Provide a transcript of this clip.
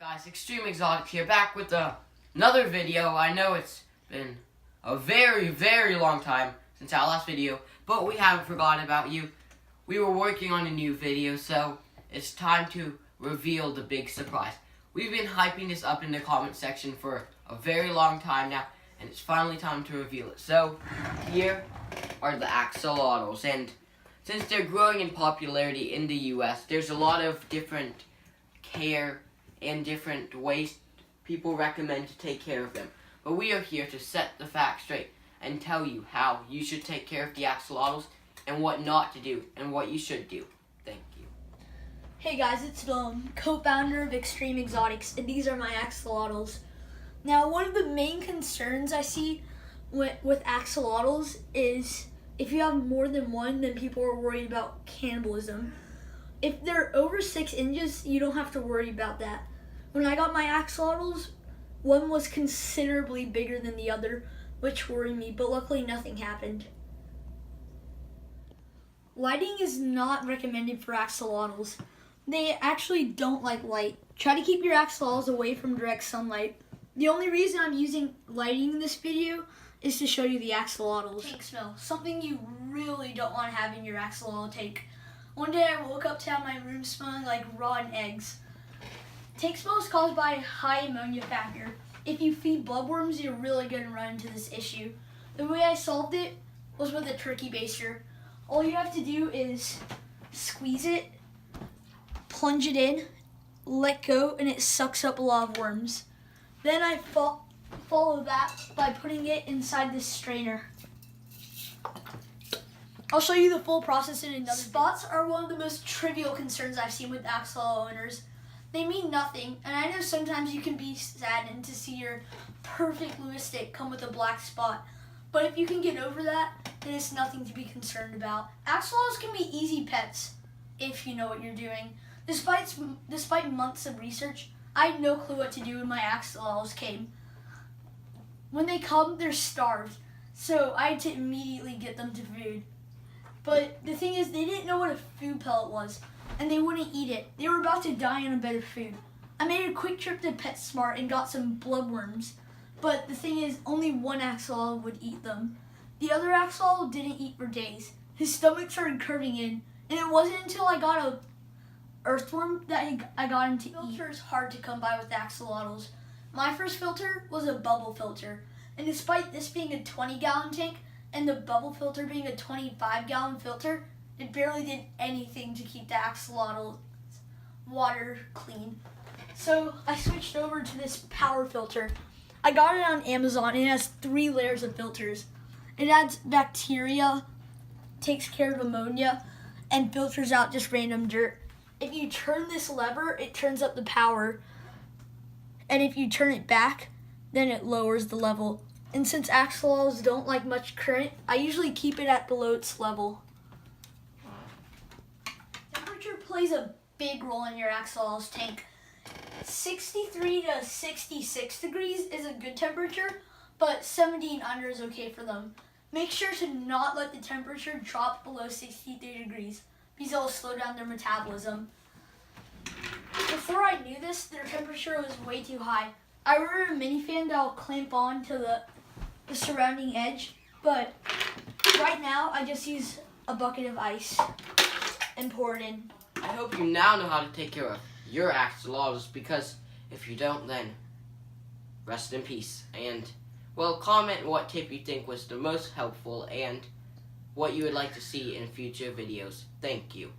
Guys, Extreme Exotics here, back with another video. I know it's been a very, very long time since our last video, but we haven't forgotten about you. We were working on a new video, so it's time to reveal the big surprise. We've been hyping this up in the comment section for a very long time now, and it's finally time to reveal it. So, here are the axolotls, and since they're growing in popularity in the US, there's a lot of different care and different ways people recommend to take care of them. But we are here to set the facts straight and tell you how you should take care of the axolotls and what not to do and what you should do. Thank you. Hey guys, it's Dylan, co-founder of Extreme Exotics, and these are my axolotls. Now, one of the main concerns I see with axolotls is if you have more than one, then people are worried about cannibalism. If they're over 6 inches, you don't have to worry about that. When I got my axolotls, one was considerably bigger than the other, which worried me, but luckily nothing happened. Lighting is not recommended for axolotls. They actually don't like light. Try to keep your axolotls away from direct sunlight. The only reason I'm using lighting in this video is to show you the axolotls. Tank smell, something you really don't want to have in your axolotl tank. One day I woke up to have my room smelling like rotten eggs. Tank smell is caused by high ammonia factor. If you feed bloodworms, you're really going to run into this issue. The way I solved it was with a turkey baster. All you have to do is squeeze it, plunge it in, let go, and it sucks up a lot of worms. Then I follow that by putting it inside this strainer. I'll show you the full process in another. Spots are one of the most trivial concerns I've seen with axolotl owners. They mean nothing, and I know sometimes you can be saddened to see your perfect Lewis stick come with a black spot. But if you can get over that, then it's nothing to be concerned about. Axolotls can be easy pets if you know what you're doing. Despite months of research, I had no clue what to do when my axolotls came. When they come, they're starved, so I had to immediately get them to food. But the thing is, they didn't know what a food pellet was, and they wouldn't eat it. They were about to die on a bed of food. I made a quick trip to PetSmart and got some bloodworms, but the thing is, only one axolotl would eat them. The other axolotl didn't eat for days. His stomach started curving in, and it wasn't until I got a earthworm that I got him to eat. Filter is hard to come by with axolotls. My first filter was a bubble filter, and despite this being a 20-gallon tank and the bubble filter being a 25-gallon filter, it barely did anything to keep the axolotl water clean. So I switched over to this power filter. I got it on Amazon, and it has 3 layers of filters. It adds bacteria, takes care of ammonia, and filters out just random dirt. If you turn this lever, it turns up the power, and if you turn it back, then it lowers the level. And since axolotls don't like much current, I usually keep it at below its level. Temperature plays a big role in your axolotl's tank. 63 to 66 degrees is a good temperature, but 70 and under is okay for them. Make sure to not let the temperature drop below 63 degrees because it will slow down their metabolism. Before I knew this, their temperature was way too high. I ordered a mini fan that will clamp on to the surrounding edge, but right now I just use a bucket of ice and pour it in. I hope you now know how to take care of your axolotls, because if you don't, then rest in peace. And, well, comment what tip you think was the most helpful and what you would like to see in future videos. Thank you.